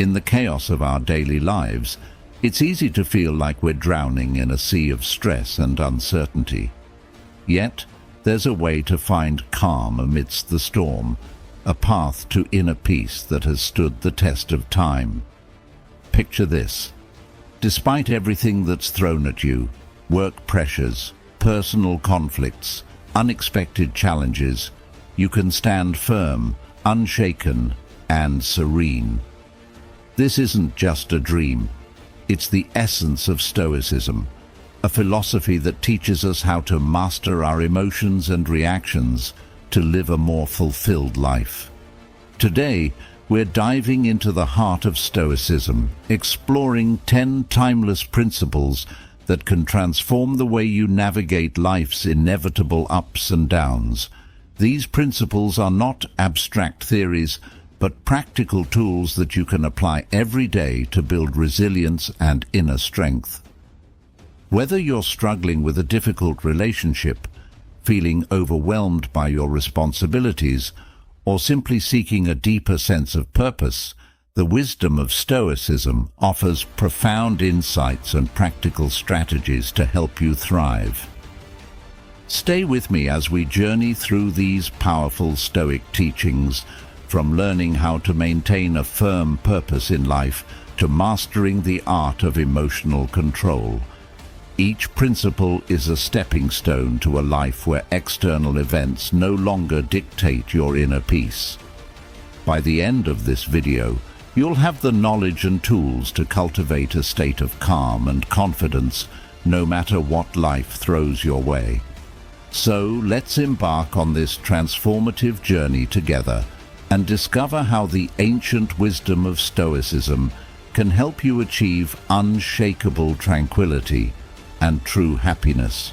In the chaos of our daily lives, it's easy to feel like we're drowning in a sea of stress and uncertainty. Yet, there's a way to find calm amidst the storm, a path to inner peace that has stood the test of time. Picture this. Despite everything that's thrown at you, work pressures, personal conflicts, unexpected challenges, you can stand firm, unshaken, and serene. This isn't just a dream. It's the essence of Stoicism, a philosophy that teaches us how to master our emotions and reactions to live a more fulfilled life. Today, we're diving into the heart of Stoicism, exploring 10 timeless principles that can transform the way you navigate life's inevitable ups and downs. These principles are not abstract theories, but practical tools that you can apply every day to build resilience and inner strength. Whether you're struggling with a difficult relationship, feeling overwhelmed by your responsibilities, or simply seeking a deeper sense of purpose, the wisdom of Stoicism offers profound insights and practical strategies to help you thrive. Stay with me as we journey through these powerful Stoic teachings, from learning how to maintain a firm purpose in life to mastering the art of emotional control. Each principle is a stepping stone to a life where external events no longer dictate your inner peace. By the end of this video, you'll have the knowledge and tools to cultivate a state of calm and confidence no matter what life throws your way. So let's embark on this transformative journey together and discover how the ancient wisdom of Stoicism can help you achieve unshakable tranquility and true happiness.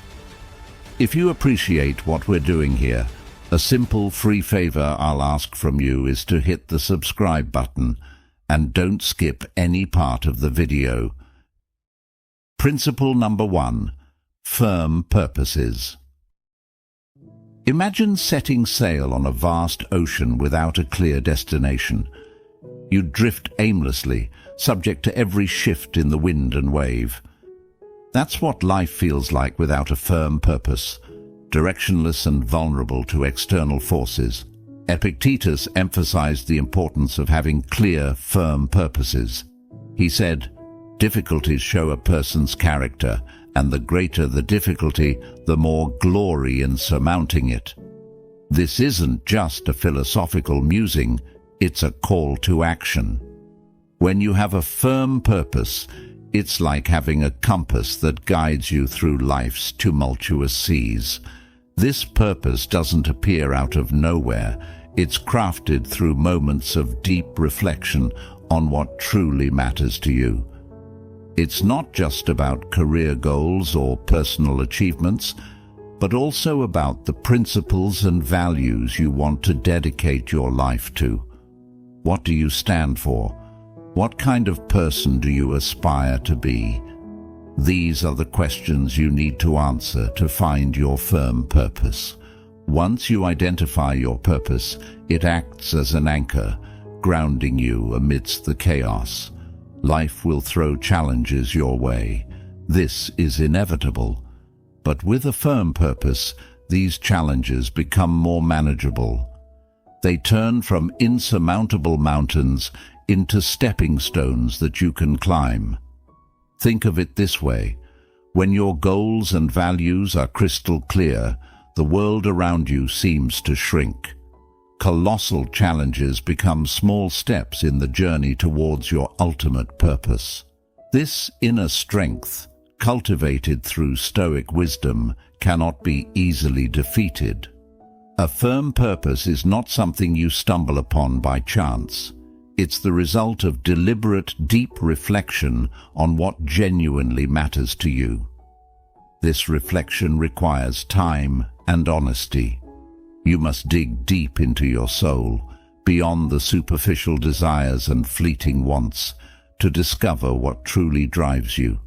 If you appreciate what we're doing here, a simple free favor I'll ask from you is to hit the subscribe button and don't skip any part of the video. Principle number 1: firm purposes. Imagine setting sail on a vast ocean without a clear destination. You drift aimlessly, subject to every shift in the wind and wave. That's what life feels like without a firm purpose, directionless and vulnerable to external forces. Epictetus emphasized the importance of having clear, firm purposes. He said, "Difficulties show a person's character, and the greater the difficulty, the more glory in surmounting it." This isn't just a philosophical musing, it's a call to action. When you have a firm purpose, it's like having a compass that guides you through life's tumultuous seas. This purpose doesn't appear out of nowhere. It's crafted through moments of deep reflection on what truly matters to you. It's not just about career goals or personal achievements, but also about the principles and values you want to dedicate your life to. What do you stand for? What kind of person do you aspire to be? These are the questions you need to answer to find your firm purpose. Once you identify your purpose, it acts as an anchor, grounding you amidst the chaos. Life will throw challenges your way. This is inevitable. But with a firm purpose, these challenges become more manageable. They turn from insurmountable mountains into stepping stones that you can climb. Think of it this way. When your goals and values are crystal clear, the world around you seems to shrink. Colossal challenges become small steps in the journey towards your ultimate purpose. This inner strength, cultivated through Stoic wisdom, cannot be easily defeated. A firm purpose is not something you stumble upon by chance. It's the result of deliberate, deep reflection on what genuinely matters to you. This reflection requires time and honesty. You must dig deep into your soul, beyond the superficial desires and fleeting wants, to discover what truly drives you.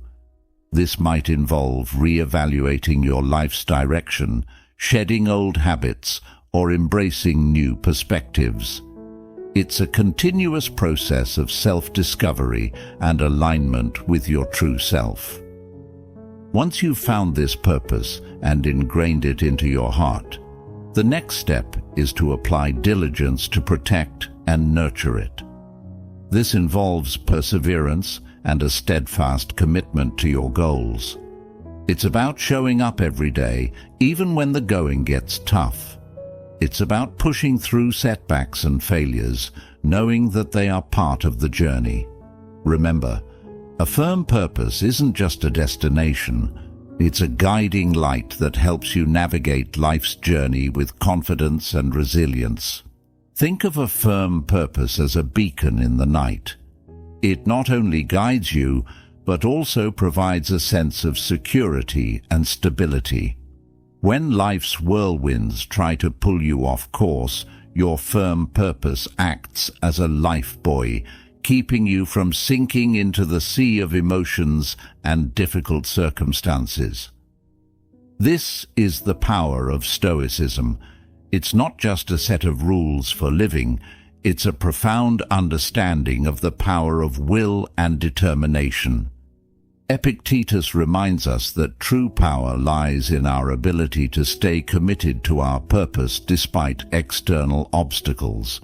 This might involve re-evaluating your life's direction, shedding old habits, or embracing new perspectives. It's a continuous process of self-discovery and alignment with your true self. Once you've found this purpose and ingrained it into your heart, the next step is to apply diligence to protect and nurture it. This involves perseverance and a steadfast commitment to your goals. It's about showing up every day, even when the going gets tough. It's about pushing through setbacks and failures, knowing that they are part of the journey. Remember, a firm purpose isn't just a destination. It's a guiding light that helps you navigate life's journey with confidence and resilience. Think of a firm purpose as a beacon in the night. It not only guides you, but also provides a sense of security and stability. When life's whirlwinds try to pull you off course, your firm purpose acts as a lifebuoy, keeping you from sinking into the sea of emotions and difficult circumstances. This is the power of Stoicism. It's not just a set of rules for living, it's a profound understanding of the power of will and determination. Epictetus reminds us that true power lies in our ability to stay committed to our purpose despite external obstacles.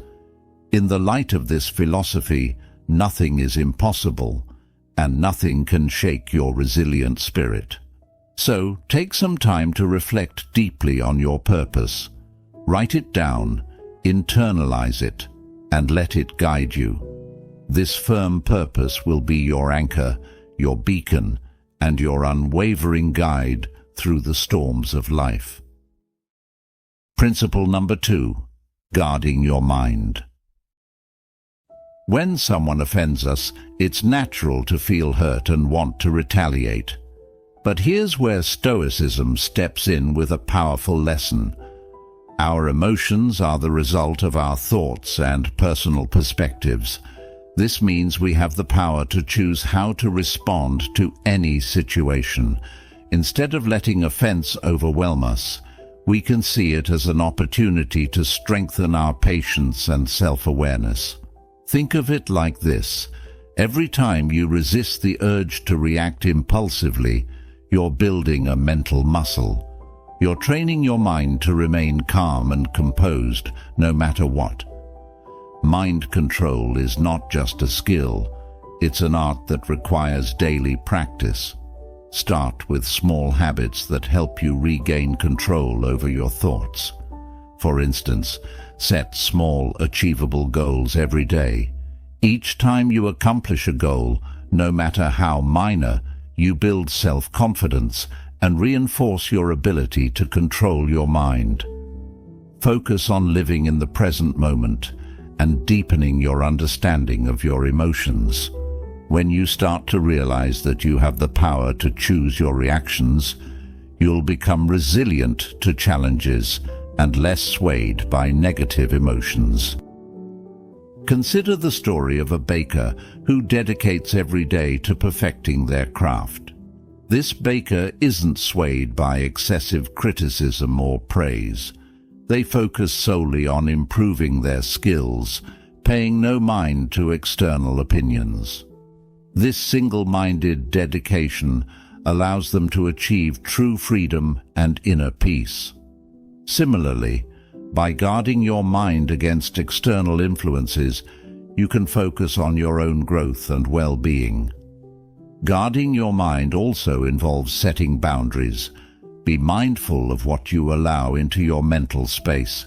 In the light of this philosophy, nothing is impossible, and nothing can shake your resilient spirit. So, take some time to reflect deeply on your purpose. Write it down, internalize it, and let it guide you. This firm purpose will be your anchor, your beacon, and your unwavering guide through the storms of life. Principle number 2. Guarding your mind. When someone offends us, it's natural to feel hurt and want to retaliate. But here's where Stoicism steps in with a powerful lesson. Our emotions are the result of our thoughts and personal perspectives. This means we have the power to choose how to respond to any situation. Instead of letting offense overwhelm us, we can see it as an opportunity to strengthen our patience and self-awareness. Think of it like this. Every time you resist the urge to react impulsively, you're building a mental muscle. You're training your mind to remain calm and composed no matter what. Mind control is not just a skill, it's an art that requires daily practice. Start with small habits that help you regain control over your thoughts. For instance, set small, achievable goals every day. Each time you accomplish a goal, no matter how minor, you build self-confidence and reinforce your ability to control your mind. Focus on living in the present moment and deepening your understanding of your emotions. When you start to realize that you have the power to choose your reactions, you'll become resilient to challenges and less swayed by negative emotions. Consider the story of a baker who dedicates every day to perfecting their craft. This baker isn't swayed by excessive criticism or praise. They focus solely on improving their skills, paying no mind to external opinions. This single-minded dedication allows them to achieve true freedom and inner peace. Similarly, by guarding your mind against external influences, you can focus on your own growth and well-being. Guarding your mind also involves setting boundaries. Be mindful of what you allow into your mental space.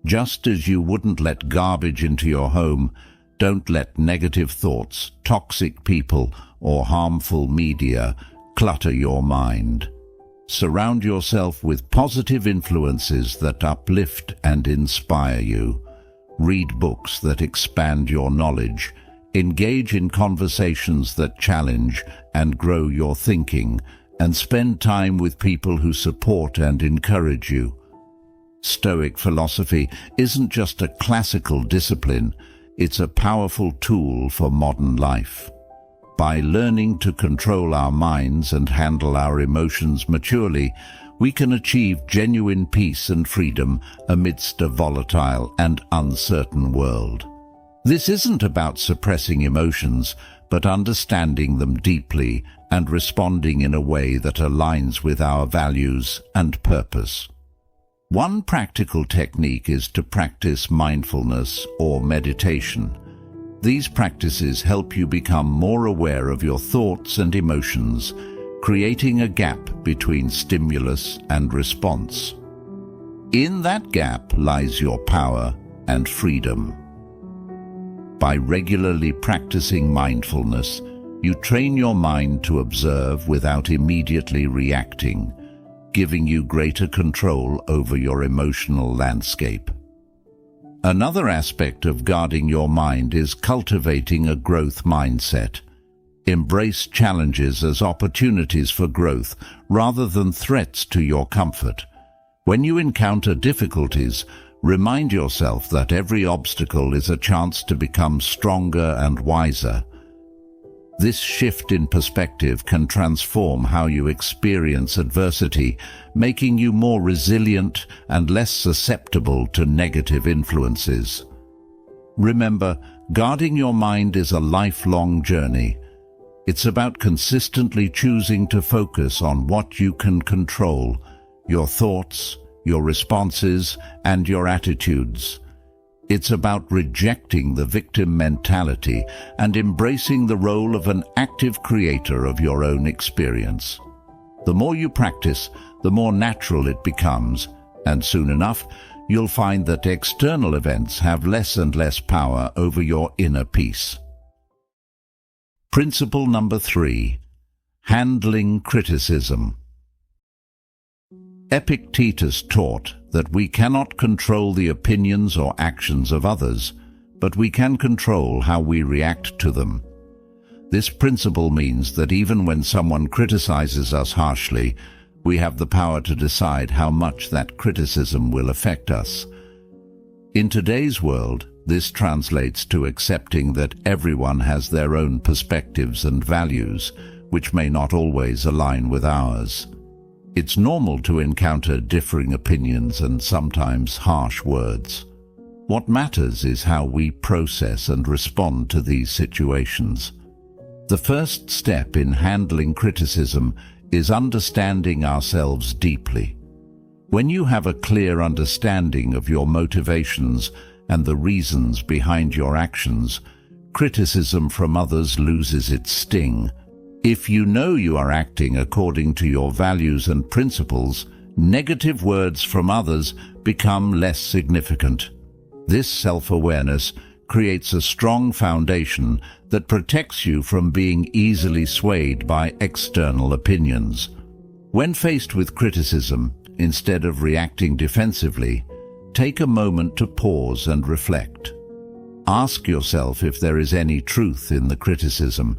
Just as you wouldn't let garbage into your home, don't let negative thoughts, toxic people, or harmful media clutter your mind. Surround yourself with positive influences that uplift and inspire you. Read books that expand your knowledge. Engage in conversations that challenge and grow your thinking, and spend time with people who support and encourage you. Stoic philosophy isn't just a classical discipline, it's a powerful tool for modern life. By learning to control our minds and handle our emotions maturely, we can achieve genuine peace and freedom amidst a volatile and uncertain world. This isn't about suppressing emotions, but understanding them deeply and responding in a way that aligns with our values and purpose. One practical technique is to practice mindfulness or meditation. These practices help you become more aware of your thoughts and emotions, creating a gap between stimulus and response. In that gap lies your power and freedom. By regularly practicing mindfulness, you train your mind to observe without immediately reacting, giving you greater control over your emotional landscape. Another aspect of guarding your mind is cultivating a growth mindset. Embrace challenges as opportunities for growth rather than threats to your comfort. When you encounter difficulties, remind yourself that every obstacle is a chance to become stronger and wiser. This shift in perspective can transform how you experience adversity, making you more resilient and less susceptible to negative influences. Remember, guarding your mind is a lifelong journey. It's about consistently choosing to focus on what you can control: your thoughts, your responses, and your attitudes. It's about rejecting the victim mentality and embracing the role of an active creator of your own experience. The more you practice, the more natural it becomes, and soon enough, you'll find that external events have less and less power over your inner peace. Principle number 3. Handling criticism. Epictetus taught that we cannot control the opinions or actions of others, but we can control how we react to them. This principle means that even when someone criticizes us harshly, we have the power to decide how much that criticism will affect us. In today's world, this translates to accepting that everyone has their own perspectives and values, which may not always align with ours. It's normal to encounter differing opinions and sometimes harsh words. What matters is how we process and respond to these situations. The first step in handling criticism is understanding ourselves deeply. When you have a clear understanding of your motivations and the reasons behind your actions, criticism from others loses its sting. If you know you are acting according to your values and principles, negative words from others become less significant. This self-awareness creates a strong foundation that protects you from being easily swayed by external opinions. When faced with criticism, instead of reacting defensively, take a moment to pause and reflect. Ask yourself if there is any truth in the criticism.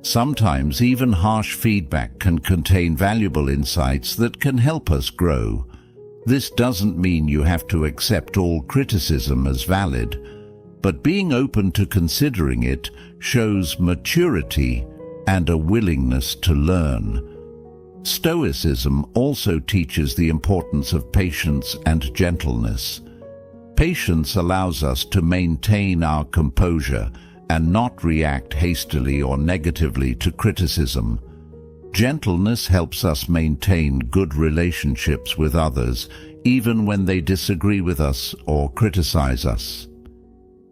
Sometimes even harsh feedback can contain valuable insights that can help us grow. This doesn't mean you have to accept all criticism as valid, but being open to considering it shows maturity and a willingness to learn. Stoicism also teaches the importance of patience and gentleness. Patience allows us to maintain our composure and not react hastily or negatively to criticism. Gentleness helps us maintain good relationships with others, even when they disagree with us or criticize us.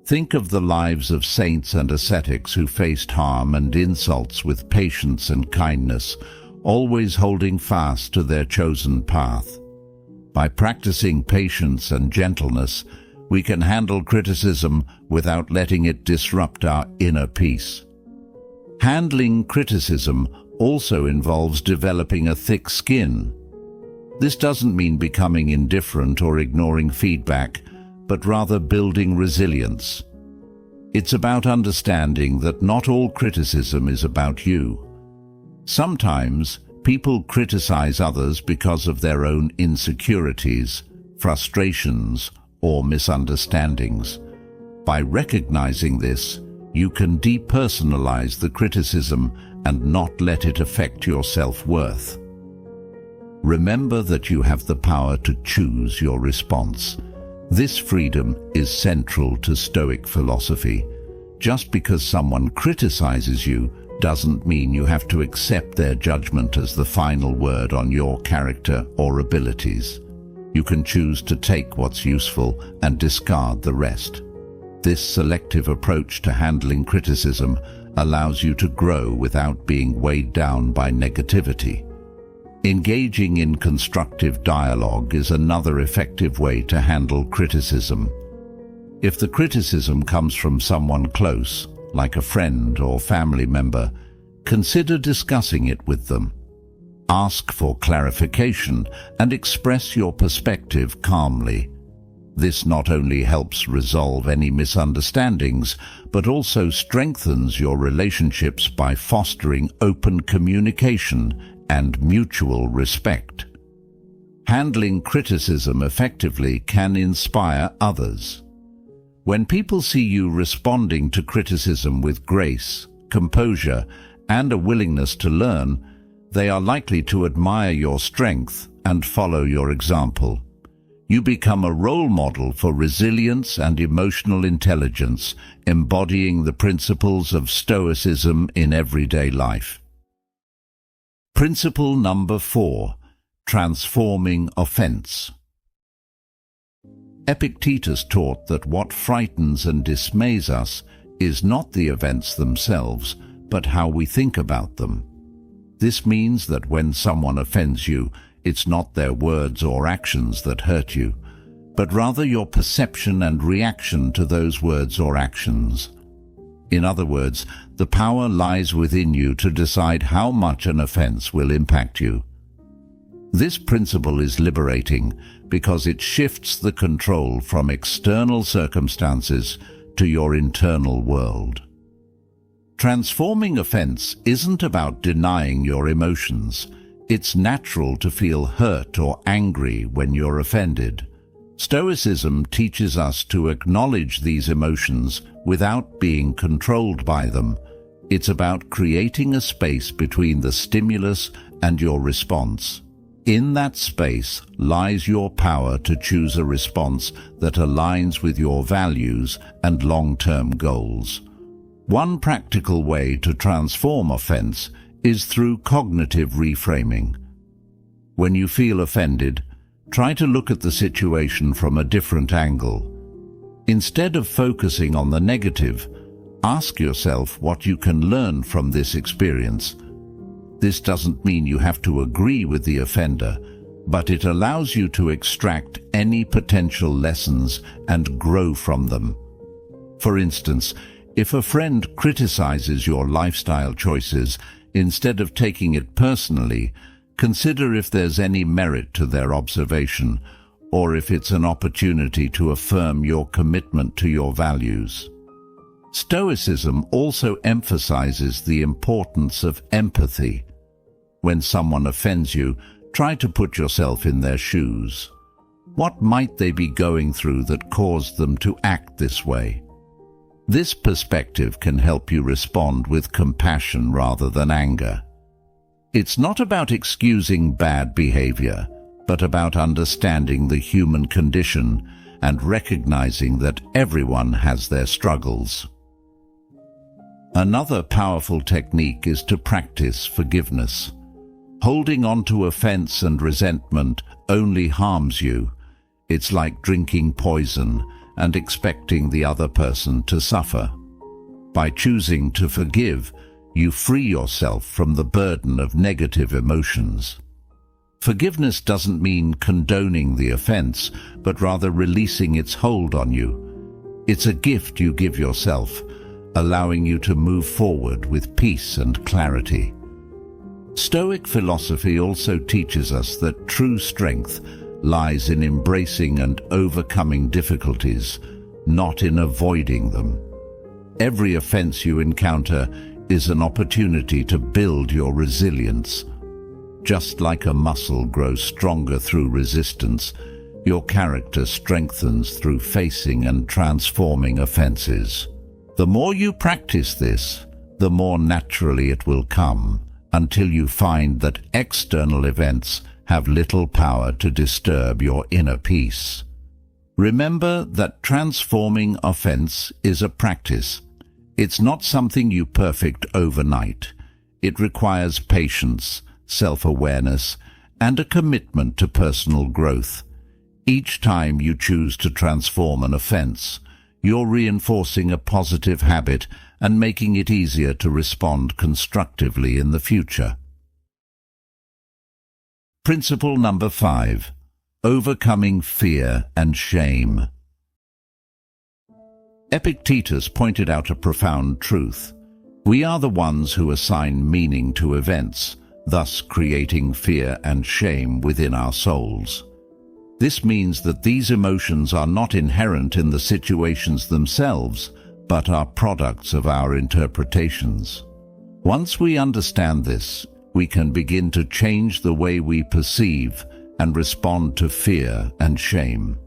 Think of the lives of saints and ascetics who faced harm and insults with patience and kindness, always holding fast to their chosen path. By practicing patience and gentleness, we can handle criticism without letting it disrupt our inner peace. Handling criticism also involves developing a thick skin. This doesn't mean becoming indifferent or ignoring feedback, but rather building resilience. It's about understanding that not all criticism is about you. Sometimes, people criticize others because of their own insecurities, frustrations, or misunderstandings. By recognizing this, you can depersonalize the criticism and not let it affect your self-worth. Remember that you have the power to choose your response. This freedom is central to Stoic philosophy. Just because someone criticizes you doesn't mean you have to accept their judgment as the final word on your character or abilities. You can choose to take what's useful and discard the rest. This selective approach to handling criticism allows you to grow without being weighed down by negativity. Engaging in constructive dialogue is another effective way to handle criticism. If the criticism comes from someone close, like a friend or family member, consider discussing it with them. Ask for clarification and express your perspective calmly. This not only helps resolve any misunderstandings, but also strengthens your relationships by fostering open communication and mutual respect. Handling criticism effectively can inspire others. When people see you responding to criticism with grace, composure, and a willingness to learn, they are likely to admire your strength and follow your example. You become a role model for resilience and emotional intelligence, embodying the principles of Stoicism in everyday life. Principle number 4. Transforming offense. Epictetus taught that what frightens and dismays us is not the events themselves, but how we think about them. This means that when someone offends you, it's not their words or actions that hurt you, but rather your perception and reaction to those words or actions. In other words, the power lies within you to decide how much an offense will impact you. This principle is liberating because it shifts the control from external circumstances to your internal world. Transforming offense isn't about denying your emotions. It's natural to feel hurt or angry when you're offended. Stoicism teaches us to acknowledge these emotions without being controlled by them. It's about creating a space between the stimulus and your response. In that space lies your power to choose a response that aligns with your values and long-term goals. One practical way to transform offense is through cognitive reframing. When you feel offended, try to look at the situation from a different angle. Instead of focusing on the negative, ask yourself what you can learn from this experience. This doesn't mean you have to agree with the offender, but it allows you to extract any potential lessons and grow from them. For instance, if a friend criticizes your lifestyle choices, instead of taking it personally, consider if there's any merit to their observation, or if it's an opportunity to affirm your commitment to your values. Stoicism also emphasizes the importance of empathy. When someone offends you, try to put yourself in their shoes. What might they be going through that caused them to act this way? This perspective can help you respond with compassion rather than anger. It's not about excusing bad behavior, but about understanding the human condition and recognizing that everyone has their struggles. Another powerful technique is to practice forgiveness. Holding on to offense and resentment only harms you. It's like drinking poison and expecting the other person to suffer. By choosing to forgive, you free yourself from the burden of negative emotions. Forgiveness doesn't mean condoning the offense, but rather releasing its hold on you. It's a gift you give yourself, allowing you to move forward with peace and clarity. Stoic philosophy also teaches us that true strength lies in embracing and overcoming difficulties, not in avoiding them. Every offense you encounter is an opportunity to build your resilience. Just like a muscle grows stronger through resistance, your character strengthens through facing and transforming offenses. The more you practice this, the more naturally it will come, until you find that external events have little power to disturb your inner peace. Remember that transforming offense is a practice. It's not something you perfect overnight. It requires patience, self-awareness, and a commitment to personal growth. Each time you choose to transform an offense, you're reinforcing a positive habit and making it easier to respond constructively in the future. Principle number 5. Overcoming fear and shame. Epictetus pointed out a profound truth. We are the ones who assign meaning to events, thus creating fear and shame within our souls. This means that these emotions are not inherent in the situations themselves, but are products of our interpretations. Once we understand this, we can begin to change the way we perceive and respond to fear and shame.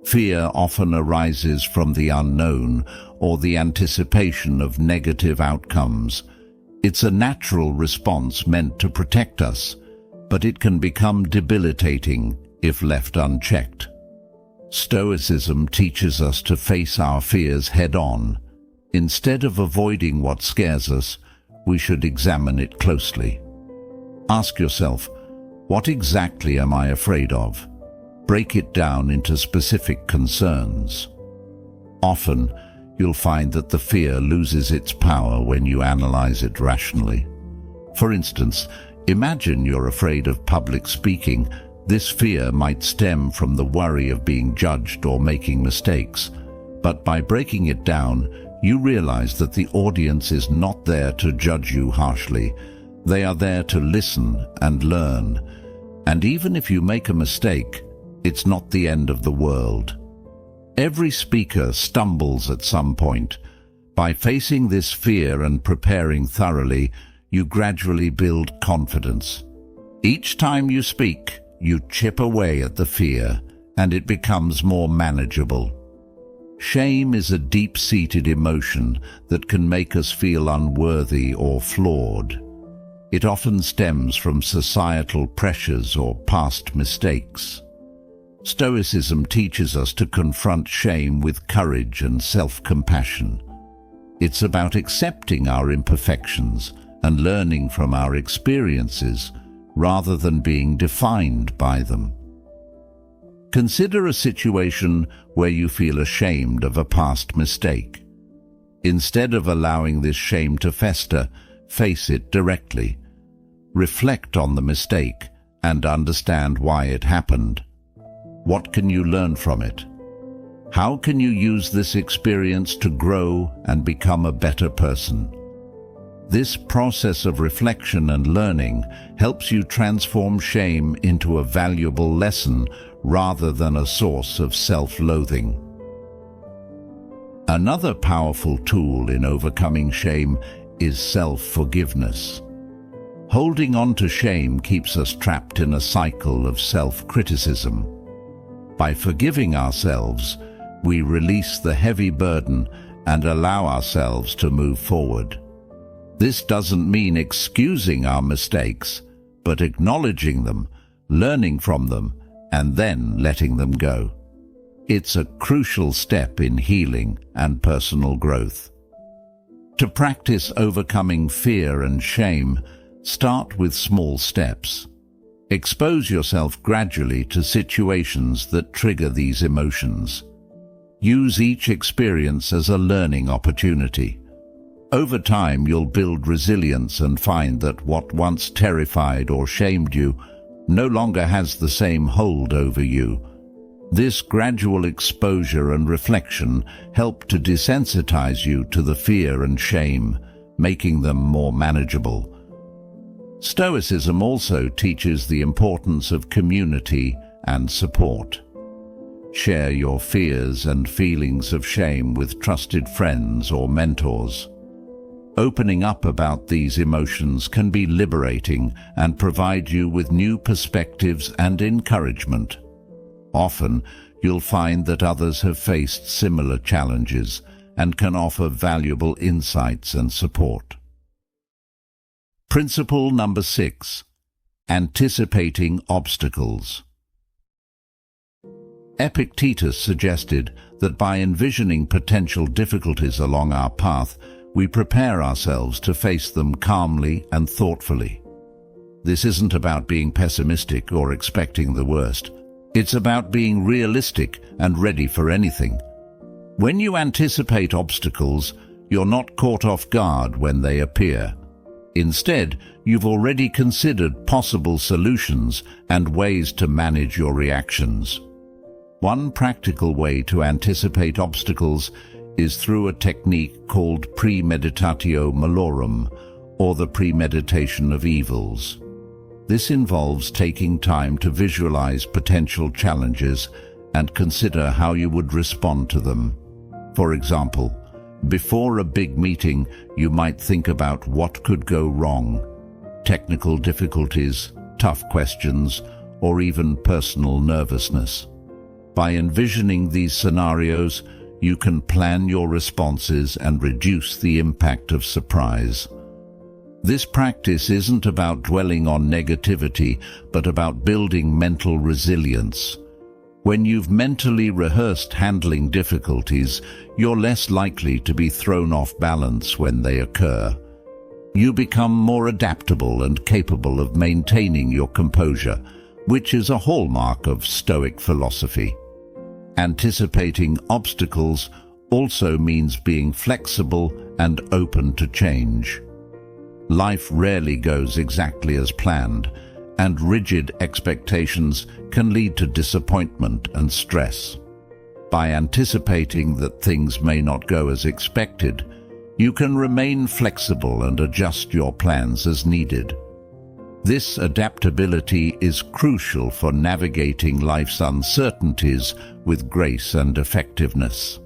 Fear often arises from the unknown or the anticipation of negative outcomes. It's a natural response meant to protect us, but it can become debilitating if left unchecked. Stoicism teaches us to face our fears head-on. Instead of avoiding what scares us, we should examine it closely. Ask yourself, what exactly am I afraid of? Break it down into specific concerns. Often, you'll find that the fear loses its power when you analyze it rationally. For instance, imagine you're afraid of public speaking. This fear might stem from the worry of being judged or making mistakes. But by breaking it down, you realize that the audience is not there to judge you harshly. They are there to listen and learn. And even if you make a mistake, it's not the end of the world. Every speaker stumbles at some point. By facing this fear and preparing thoroughly, you gradually build confidence. Each time you speak, you chip away at the fear, and it becomes more manageable. Shame is a deep-seated emotion that can make us feel unworthy or flawed. It often stems from societal pressures or past mistakes. Stoicism teaches us to confront shame with courage and self-compassion. It's about accepting our imperfections and learning from our experiences rather than being defined by them. Consider a situation where you feel ashamed of a past mistake. Instead of allowing this shame to fester, face it directly. Reflect on the mistake and understand why it happened. What can you learn from it? How can you use this experience to grow and become a better person? This process of reflection and learning helps you transform shame into a valuable lesson rather than a source of self-loathing. Another powerful tool in overcoming shame is self-forgiveness. Holding on to shame keeps us trapped in a cycle of self-criticism. By forgiving ourselves, we release the heavy burden and allow ourselves to move forward. This doesn't mean excusing our mistakes, but acknowledging them, learning from them, and then letting them go. It's a crucial step in healing and personal growth. To practice overcoming fear and shame, start with small steps. Expose yourself gradually to situations that trigger these emotions. Use each experience as a learning opportunity. Over time, you'll build resilience and find that what once terrified or shamed you no longer has the same hold over you. This gradual exposure and reflection help to desensitize you to the fear and shame, making them more manageable. Stoicism also teaches the importance of community and support. Share your fears and feelings of shame with trusted friends or mentors. Opening up about these emotions can be liberating and provide you with new perspectives and encouragement. Often, you'll find that others have faced similar challenges and can offer valuable insights and support. Principle number 6. Anticipating obstacles. Epictetus suggested that by envisioning potential difficulties along our path, we prepare ourselves to face them calmly and thoughtfully. This isn't about being pessimistic or expecting the worst. It's about being realistic and ready for anything. When you anticipate obstacles, you're not caught off guard when they appear. Instead, you've already considered possible solutions and ways to manage your reactions. One practical way to anticipate obstacles is through a technique called premeditatio malorum, or the premeditation of evils. This involves taking time to visualize potential challenges and consider how you would respond to them. For example, before a big meeting, you might think about what could go wrong: technical difficulties, tough questions, or even personal nervousness. By envisioning these scenarios, you can plan your responses and reduce the impact of surprise. This practice isn't about dwelling on negativity, but about building mental resilience. When you've mentally rehearsed handling difficulties, you're less likely to be thrown off balance when they occur. You become more adaptable and capable of maintaining your composure, which is a hallmark of Stoic philosophy. Anticipating obstacles also means being flexible and open to change. Life rarely goes exactly as planned, and rigid expectations can lead to disappointment and stress. By anticipating that things may not go as expected, you can remain flexible and adjust your plans as needed. This adaptability is crucial for navigating life's uncertainties with grace and effectiveness.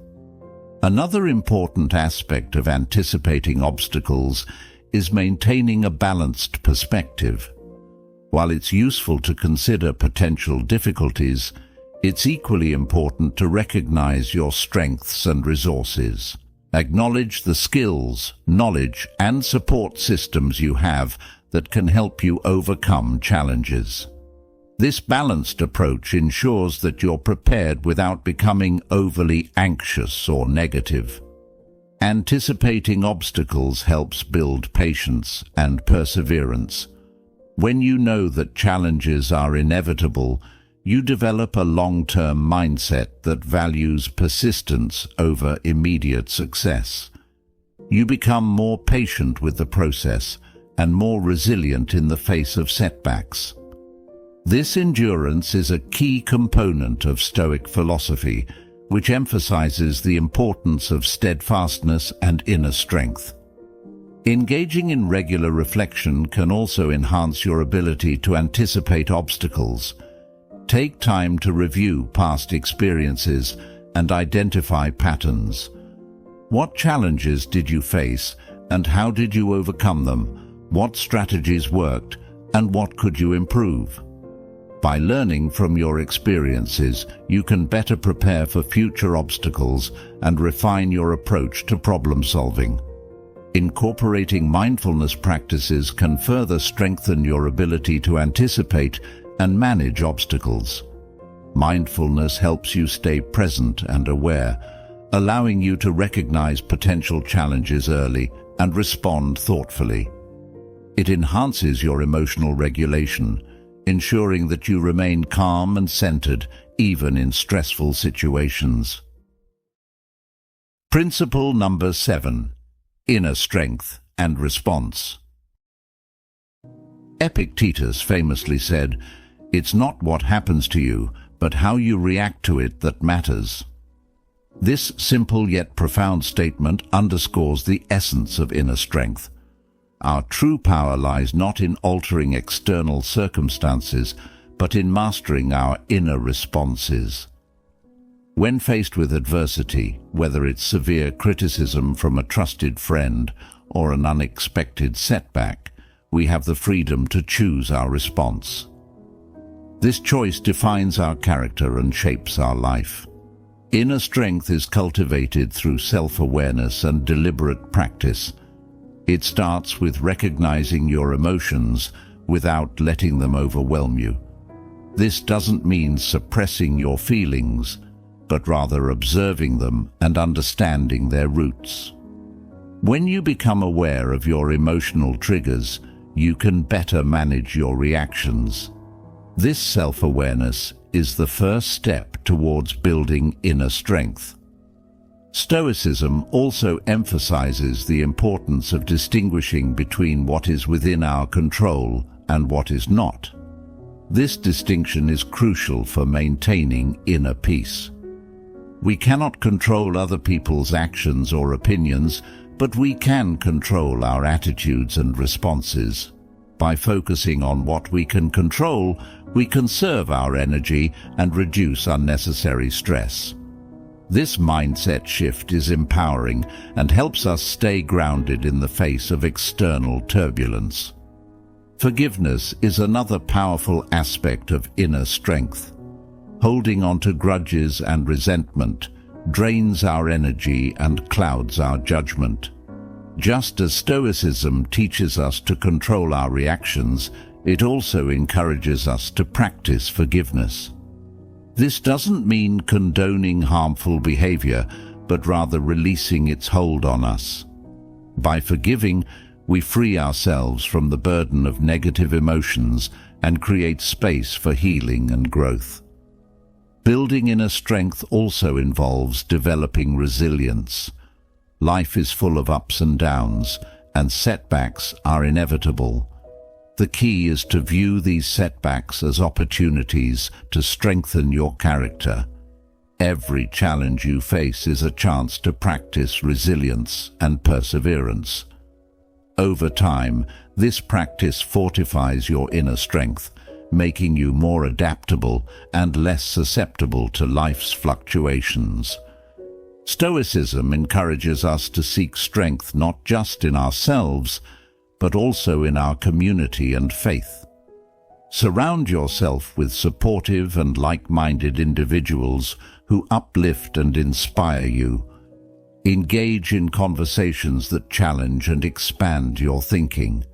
Another important aspect of anticipating obstacles is maintaining a balanced perspective. While it's useful to consider potential difficulties, it's equally important to recognize your strengths and resources. Acknowledge the skills, knowledge, and support systems you have that can help you overcome challenges. This balanced approach ensures that you're prepared without becoming overly anxious or negative. Anticipating obstacles helps build patience and perseverance. When you know that challenges are inevitable, you develop a long-term mindset that values persistence over immediate success. You become more patient with the process and more resilient in the face of setbacks. This endurance is a key component of Stoic philosophy, which emphasizes the importance of steadfastness and inner strength. Engaging in regular reflection can also enhance your ability to anticipate obstacles. Take time to review past experiences and identify patterns. What challenges did you face, and how did you overcome them? What strategies worked, and what could you improve? By learning from your experiences, you can better prepare for future obstacles and refine your approach to problem solving. Incorporating mindfulness practices can further strengthen your ability to anticipate and manage obstacles. Mindfulness helps you stay present and aware, allowing you to recognize potential challenges early and respond thoughtfully. It enhances your emotional regulation, ensuring that you remain calm and centered even in stressful situations. Principle number 7. Inner strength and response. Epictetus famously said, "It's not what happens to you, but how you react to it that matters." This simple yet profound statement underscores the essence of inner strength. Our true power lies not in altering external circumstances, but in mastering our inner responses. When faced with adversity, whether it's severe criticism from a trusted friend or an unexpected setback, we have the freedom to choose our response. This choice defines our character and shapes our life. Inner strength is cultivated through self-awareness and deliberate practice. It starts with recognizing your emotions without letting them overwhelm you. This doesn't mean suppressing your feelings, but rather observing them and understanding their roots. When you become aware of your emotional triggers, you can better manage your reactions. This self-awareness is the first step towards building inner strength. Stoicism also emphasizes the importance of distinguishing between what is within our control and what is not. This distinction is crucial for maintaining inner peace. We cannot control other people's actions or opinions, but we can control our attitudes and responses. By focusing on what we can control, we conserve our energy and reduce unnecessary stress. This mindset shift is empowering and helps us stay grounded in the face of external turbulence. Forgiveness is another powerful aspect of inner strength. Holding on to grudges and resentment drains our energy and clouds our judgment. Just as Stoicism teaches us to control our reactions, it also encourages us to practice forgiveness. This doesn't mean condoning harmful behavior, but rather releasing its hold on us. By forgiving, we free ourselves from the burden of negative emotions and create space for healing and growth. Building inner strength also involves developing resilience. Life is full of ups and downs, and setbacks are inevitable. The key is to view these setbacks as opportunities to strengthen your character. Every challenge you face is a chance to practice resilience and perseverance. Over time, this practice fortifies your inner strength, making you more adaptable and less susceptible to life's fluctuations. Stoicism encourages us to seek strength not just in ourselves, but also in our community and faith. Surround yourself with supportive and like-minded individuals who uplift and inspire you. Engage in conversations that challenge and expand your thinking.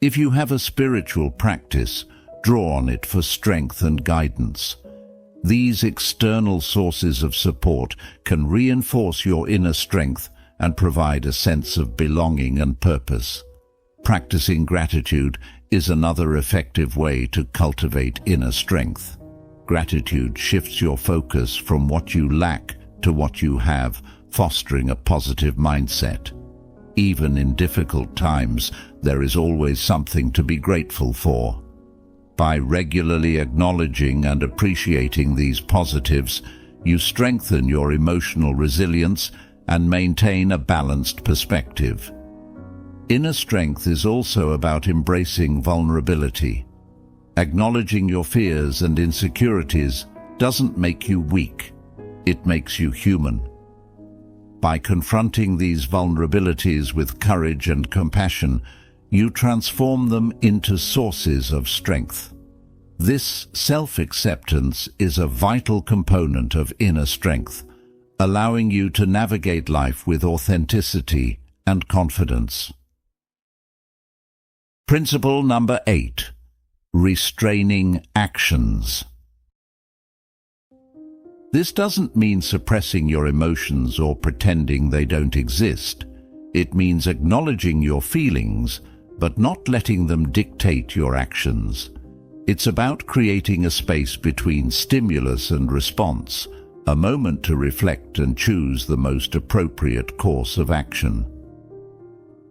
If you have a spiritual practice, draw on it for strength and guidance. These external sources of support can reinforce your inner strength and provide a sense of belonging and purpose. Practicing gratitude is another effective way to cultivate inner strength. Gratitude shifts your focus from what you lack to what you have, fostering a positive mindset. Even in difficult times, there is always something to be grateful for. By regularly acknowledging and appreciating these positives, you strengthen your emotional resilience and maintain a balanced perspective. Inner strength is also about embracing vulnerability. Acknowledging your fears and insecurities doesn't make you weak, it makes you human. By confronting these vulnerabilities with courage and compassion, you transform them into sources of strength. This self-acceptance is a vital component of inner strength, allowing you to navigate life with authenticity and confidence. Principle number 8. Restraining actions. This doesn't mean suppressing your emotions or pretending they don't exist. It means acknowledging your feelings, but not letting them dictate your actions. It's about creating a space between stimulus and response, a moment to reflect and choose the most appropriate course of action.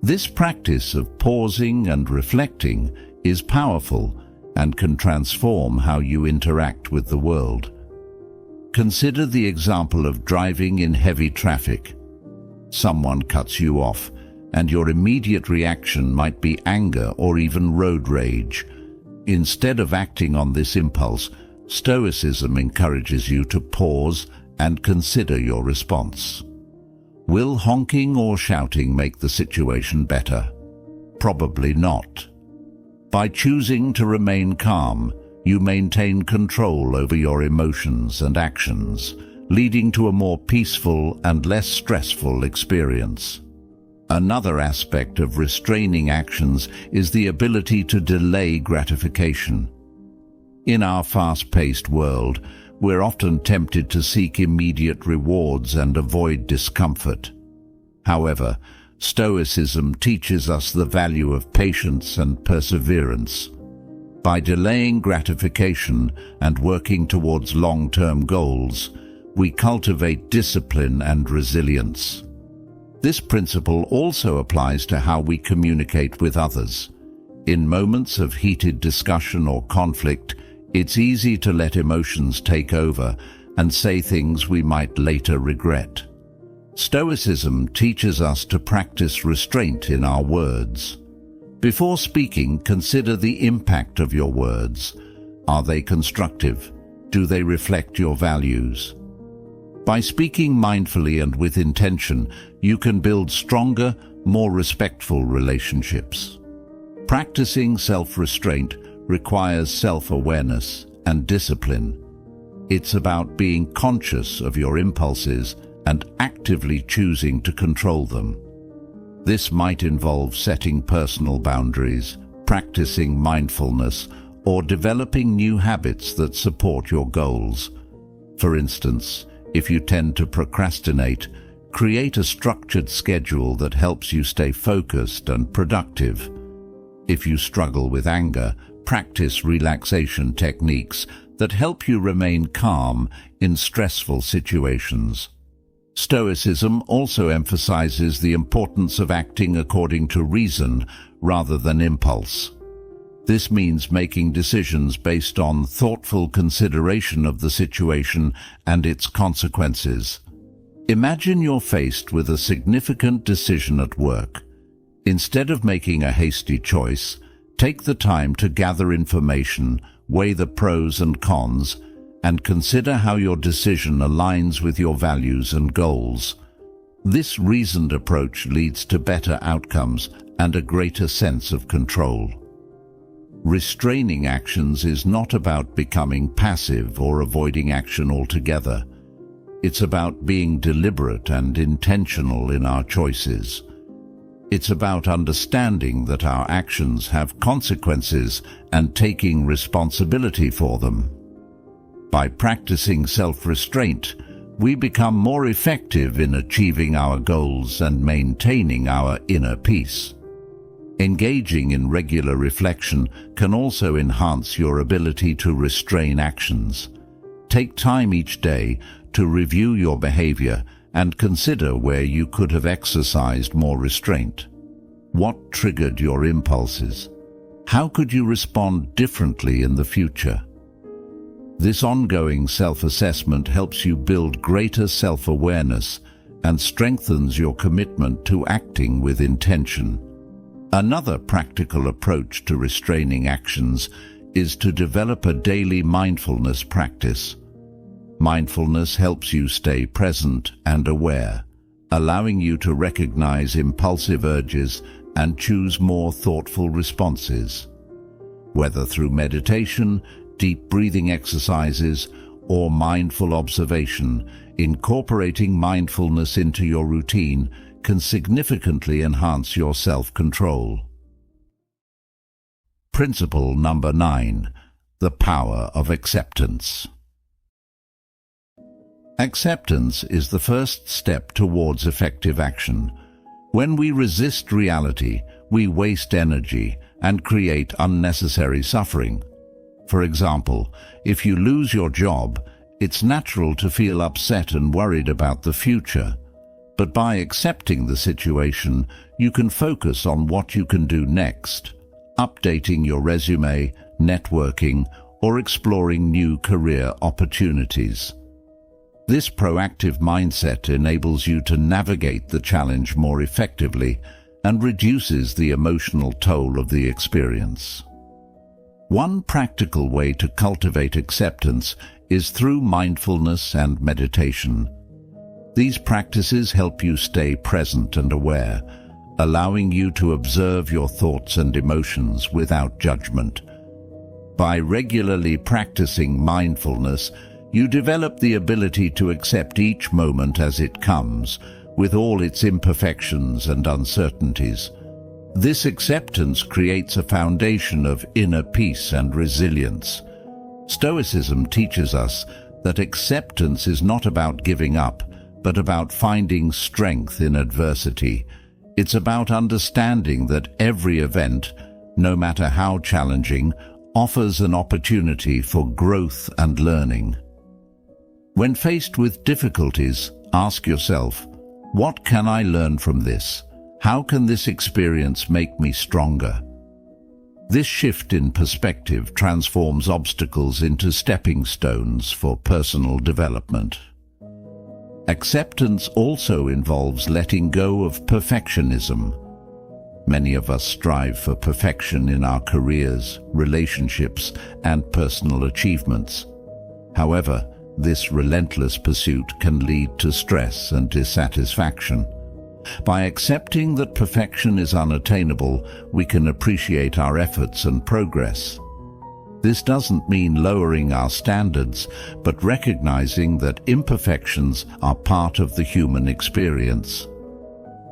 This practice of pausing and reflecting is powerful and can transform how you interact with the world. Consider the example of driving in heavy traffic. Someone cuts you off, and your immediate reaction might be anger or even road rage. Instead of acting on this impulse, Stoicism encourages you to pause and consider your response. Will honking or shouting make the situation better? Probably not. By choosing to remain calm, you maintain control over your emotions and actions, leading to a more peaceful and less stressful experience. Another aspect of restraining actions is the ability to delay gratification. In our fast-paced world, we're often tempted to seek immediate rewards and avoid discomfort. However, Stoicism teaches us the value of patience and perseverance. By delaying gratification and working towards long-term goals, we cultivate discipline and resilience. This principle also applies to how we communicate with others. In moments of heated discussion or conflict, it's easy to let emotions take over and say things we might later regret. Stoicism teaches us to practice restraint in our words. Before speaking, consider the impact of your words. Are they constructive? Do they reflect your values? By speaking mindfully and with intention, you can build stronger, more respectful relationships. Practicing self-restraint requires self-awareness and discipline. It's about being conscious of your impulses and actively choosing to control them. This might involve setting personal boundaries, practicing mindfulness, or developing new habits that support your goals. For instance, if you tend to procrastinate, create a structured schedule that helps you stay focused and productive. If you struggle with anger, practice relaxation techniques that help you remain calm in stressful situations. Stoicism also emphasizes the importance of acting according to reason rather than impulse. This means making decisions based on thoughtful consideration of the situation and its consequences. Imagine you're faced with a significant decision at work. Instead of making a hasty choice, take the time to gather information, weigh the pros and cons, and consider how your decision aligns with your values and goals. This reasoned approach leads to better outcomes and a greater sense of control. Restraining actions is not about becoming passive or avoiding action altogether. It's about being deliberate and intentional in our choices. It's about understanding that our actions have consequences and taking responsibility for them. By practicing self-restraint, we become more effective in achieving our goals and maintaining our inner peace. Engaging in regular reflection can also enhance your ability to restrain actions. Take time each day to review your behavior and consider where you could have exercised more restraint. What triggered your impulses? How could you respond differently in the future? This ongoing self-assessment helps you build greater self-awareness and strengthens your commitment to acting with intention. Another practical approach to restraining actions is to develop a daily mindfulness practice. Mindfulness helps you stay present and aware, allowing you to recognize impulsive urges and choose more thoughtful responses. Whether through meditation, deep breathing exercises, or mindful observation, incorporating mindfulness into your routine can significantly enhance your self-control. Principle number 9. The power of acceptance. Acceptance is the first step towards effective action. When we resist reality, we waste energy and create unnecessary suffering. For example, if you lose your job, it's natural to feel upset and worried about the future. But by accepting the situation, you can focus on what you can do next, updating your resume, networking, or exploring new career opportunities. This proactive mindset enables you to navigate the challenge more effectively and reduces the emotional toll of the experience. One practical way to cultivate acceptance is through mindfulness and meditation. These practices help you stay present and aware, allowing you to observe your thoughts and emotions without judgment. By regularly practicing mindfulness, you develop the ability to accept each moment as it comes, with all its imperfections and uncertainties. This acceptance creates a foundation of inner peace and resilience. Stoicism teaches us that acceptance is not about giving up, but about finding strength in adversity. It's about understanding that every event, no matter how challenging, offers an opportunity for growth and learning. When faced with difficulties, ask yourself, what can I learn from this? How can this experience make me stronger? This shift in perspective transforms obstacles into stepping stones for personal development. Acceptance also involves letting go of perfectionism. Many of us strive for perfection in our careers, relationships, and personal achievements. However, this relentless pursuit can lead to stress and dissatisfaction. By accepting that perfection is unattainable, we can appreciate our efforts and progress. This doesn't mean lowering our standards, but recognizing that imperfections are part of the human experience.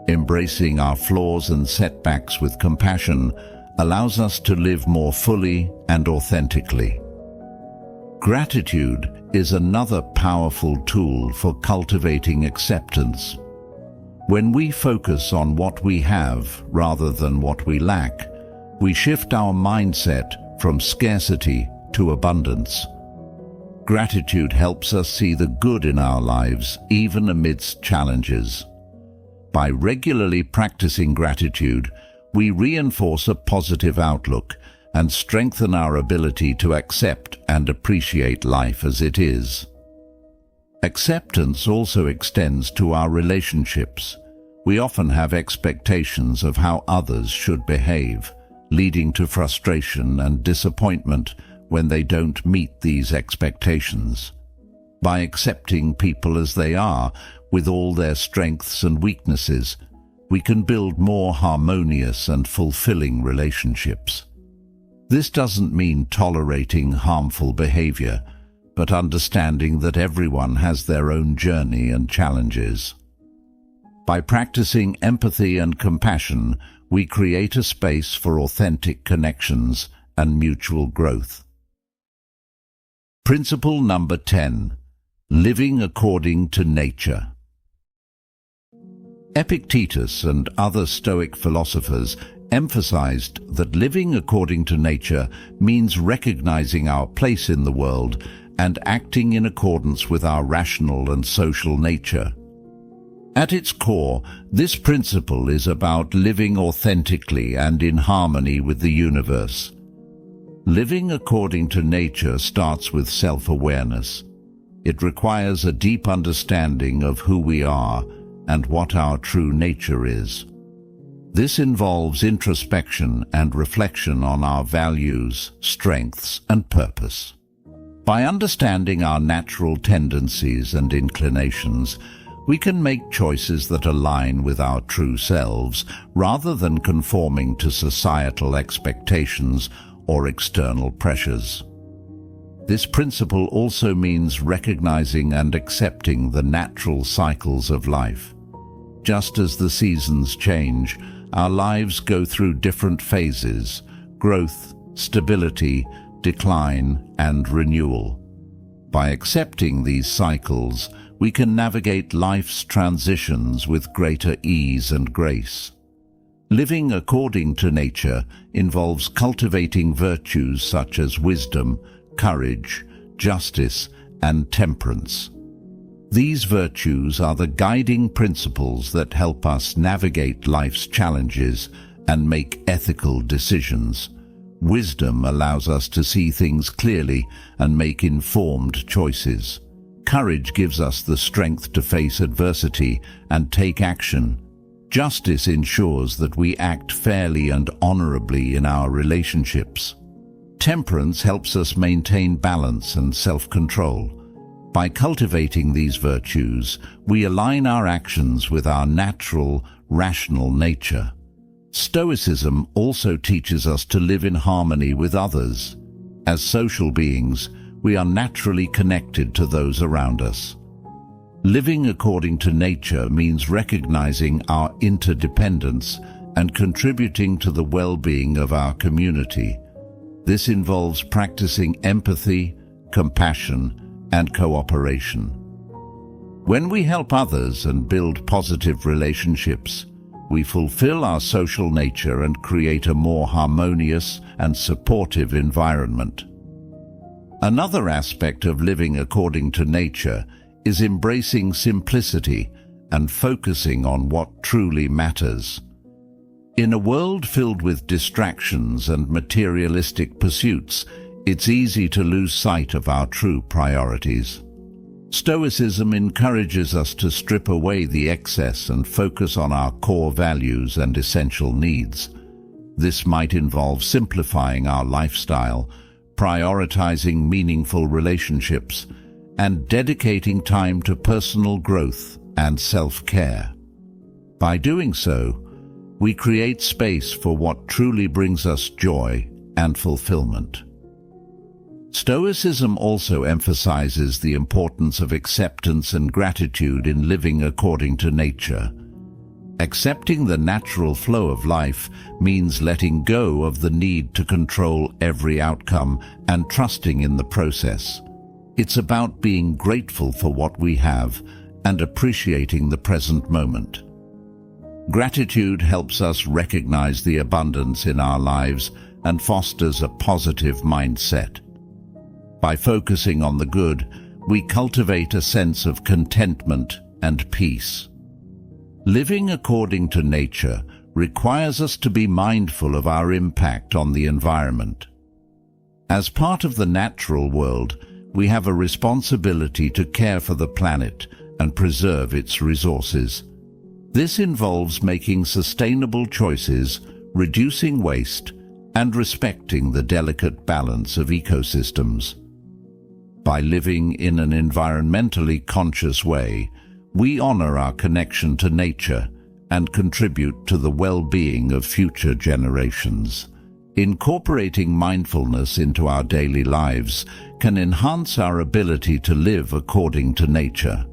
Embracing our flaws and setbacks with compassion allows us to live more fully and authentically. Gratitude is another powerful tool for cultivating acceptance. When we focus on what we have rather than what we lack, we shift our mindset from scarcity to abundance. Gratitude helps us see the good in our lives, even amidst challenges. By regularly practicing gratitude, we reinforce a positive outlook and strengthen our ability to accept and appreciate life as it is. Acceptance also extends to our relationships. We often have expectations of how others should behave, leading to frustration and disappointment when they don't meet these expectations. By accepting people as they are, with all their strengths and weaknesses, we can build more harmonious and fulfilling relationships. This doesn't mean tolerating harmful behavior, but understanding that everyone has their own journey and challenges. By practicing empathy and compassion, we create a space for authentic connections and mutual growth. Principle number 10. Living according to nature. Epictetus and other Stoic philosophers emphasized that living according to nature means recognizing our place in the world and acting in accordance with our rational and social nature. At its core, this principle is about living authentically and in harmony with the universe. Living according to nature starts with self-awareness. It requires a deep understanding of who we are and what our true nature is. This involves introspection and reflection on our values, strengths, and purpose. By understanding our natural tendencies and inclinations, we can make choices that align with our true selves rather than conforming to societal expectations or external pressures. This principle also means recognizing and accepting the natural cycles of life. Just as the seasons change, our lives go through different phases: growth, stability, decline, and renewal. By accepting these cycles, we can navigate life's transitions with greater ease and grace. Living according to nature involves cultivating virtues such as wisdom, courage, justice, and temperance. These virtues are the guiding principles that help us navigate life's challenges and make ethical decisions. Wisdom allows us to see things clearly and make informed choices. Courage gives us the strength to face adversity and take action. Justice ensures that we act fairly and honorably in our relationships. Temperance helps us maintain balance and self-control. By cultivating these virtues, we align our actions with our natural, rational nature. Stoicism also teaches us to live in harmony with others. As social beings, we are naturally connected to those around us. Living according to nature means recognizing our interdependence and contributing to the well-being of our community. This involves practicing empathy, compassion, and cooperation. When we help others and build positive relationships, we fulfill our social nature and create a more harmonious and supportive environment. Another aspect of living according to nature is embracing simplicity and focusing on what truly matters. In a world filled with distractions and materialistic pursuits, it's easy to lose sight of our true priorities. Stoicism encourages us to strip away the excess and focus on our core values and essential needs. This might involve simplifying our lifestyle, prioritizing meaningful relationships, and dedicating time to personal growth and self-care. By doing so, we create space for what truly brings us joy and fulfillment. Stoicism also emphasizes the importance of acceptance and gratitude in living according to nature. Accepting the natural flow of life means letting go of the need to control every outcome and trusting in the process. It's about being grateful for what we have and appreciating the present moment. Gratitude helps us recognize the abundance in our lives and fosters a positive mindset. By focusing on the good, we cultivate a sense of contentment and peace. Living according to nature requires us to be mindful of our impact on the environment. As part of the natural world, we have a responsibility to care for the planet and preserve its resources. This involves making sustainable choices, reducing waste, and respecting the delicate balance of ecosystems. By living in an environmentally conscious way, we honor our connection to nature and contribute to the well-being of future generations. Incorporating mindfulness into our daily lives can enhance our ability to live according to nature.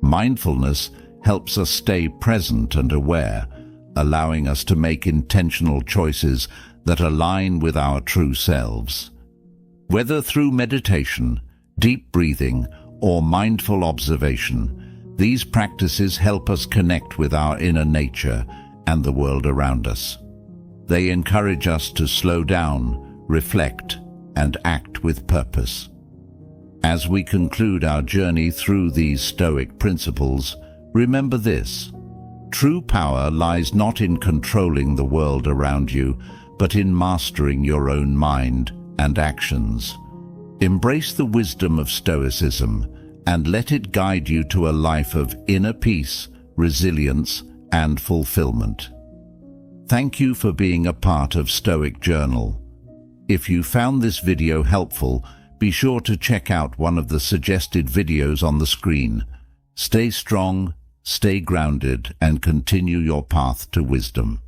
Mindfulness helps us stay present and aware, allowing us to make intentional choices that align with our true selves. Whether through meditation, deep breathing, or mindful observation, these practices help us connect with our inner nature and the world around us. They encourage us to slow down, reflect, and act with purpose. As we conclude our journey through these Stoic principles, remember this: true power lies not in controlling the world around you, but in mastering your own mind and actions. Embrace the wisdom of Stoicism and let it guide you to a life of inner peace, resilience, and fulfillment. Thank you for being a part of Stoic Journal. If you found this video helpful, be sure to check out one of the suggested videos on the screen. Stay strong, stay grounded, and continue your path to wisdom.